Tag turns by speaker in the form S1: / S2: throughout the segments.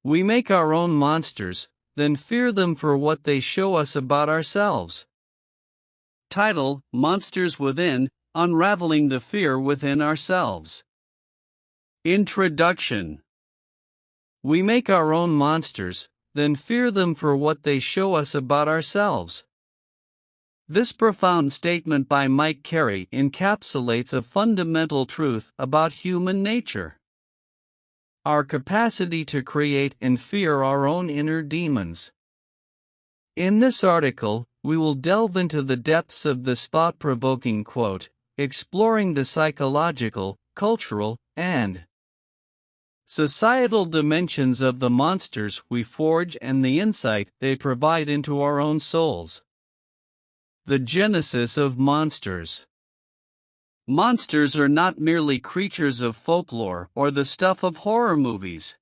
S1: We make our own monsters, then fear them for what they show us about ourselves. Title: Monsters Within: Unraveling the Fear Within Ourselves. Introduction. We make our own monsters, then fear them for what they show us about ourselves. This profound statement by Mike Carey encapsulates a fundamental truth about human nature: our capacity to create and fear our own inner demons. In this article, we will delve into the depths of this thought-provoking quote, exploring the psychological, cultural, and societal dimensions of the monsters we forge and the insight they provide into our own souls. The genesis of monsters. Monsters are not merely creatures of folklore or the stuff of horror movies.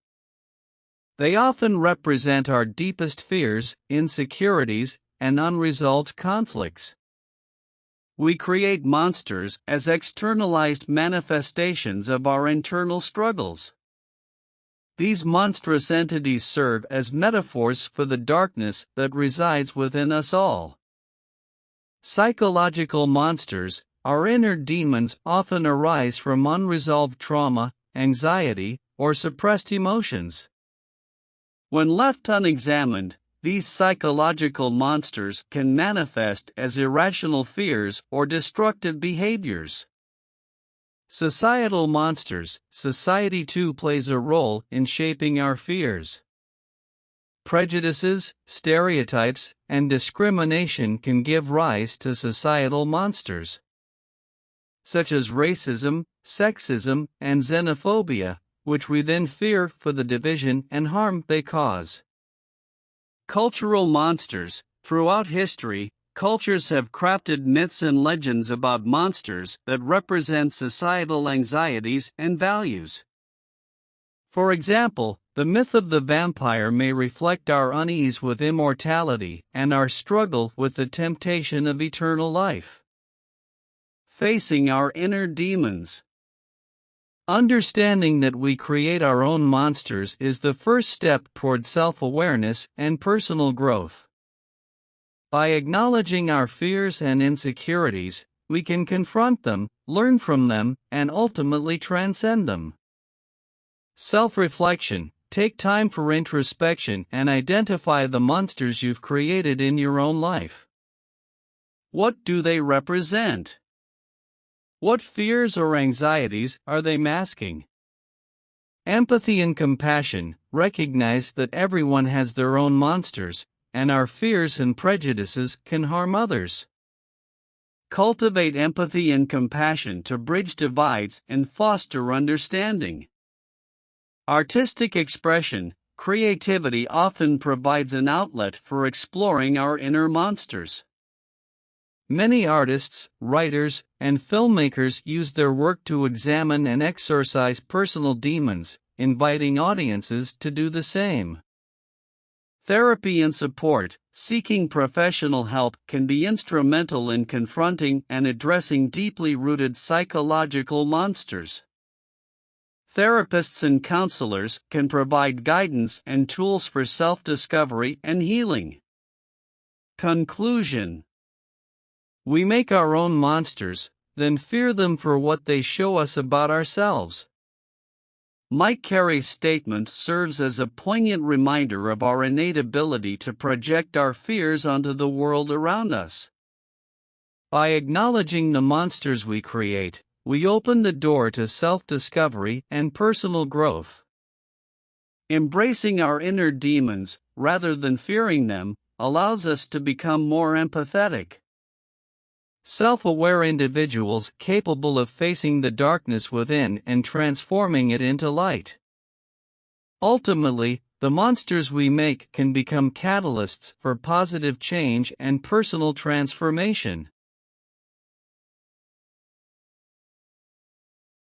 S1: They often represent our deepest fears, insecurities, and unresolved conflicts. We create monsters as externalized manifestations of our internal struggles. These monstrous entities serve as metaphors for the darkness that resides within us all. Psychological monsters, our inner demons, often arise from unresolved trauma, anxiety, or suppressed emotions. When left unexamined, these psychological monsters can manifest as irrational fears or destructive behaviors. Societal monsters. Society too plays a role in shaping our fears. Prejudices, stereotypes, and discrimination can give rise to societal monsters, such as racism, sexism, and xenophobia, which we then fear for the division and harm they cause. Cultural monsters. Throughout history, cultures have crafted myths and legends about monsters that represent societal anxieties and values. For example, the myth of the vampire may reflect our unease with immortality and our struggle with the temptation of eternal life. Facing our inner demons. Understanding that we create our own monsters is the first step toward self-awareness and personal growth. By acknowledging our fears and insecurities, we can confront them, learn from them, and ultimately transcend them. Self-reflection. Take time for introspection and identify the monsters you've created in your own life. What do they represent? What fears or anxieties are they masking? Empathy and compassion. Recognize that everyone has their own monsters, and our fears and prejudices can harm others. Cultivate empathy and compassion to bridge divides and foster understanding. Artistic expression. Creativity often provides an outlet for exploring our inner monsters. Many artists, writers, and filmmakers use their work to examine and exorcise personal demons, inviting audiences to do the same. Therapy and support. Seeking professional help can be instrumental in confronting and addressing deeply rooted psychological monsters. Therapists and counselors can provide guidance and tools for self-discovery and healing. Conclusion. We make our own monsters, then fear them for what they show us about ourselves. Mike Carey's statement serves as a poignant reminder of our innate ability to project our fears onto the world around us. By acknowledging the monsters we create, we open the door to self-discovery and personal growth. Embracing our inner demons, rather than fearing them, allows us to become more empathetic. Self-aware individuals capable of facing the darkness within and transforming it into light. Ultimately, the monsters we make can become catalysts for positive change and personal transformation.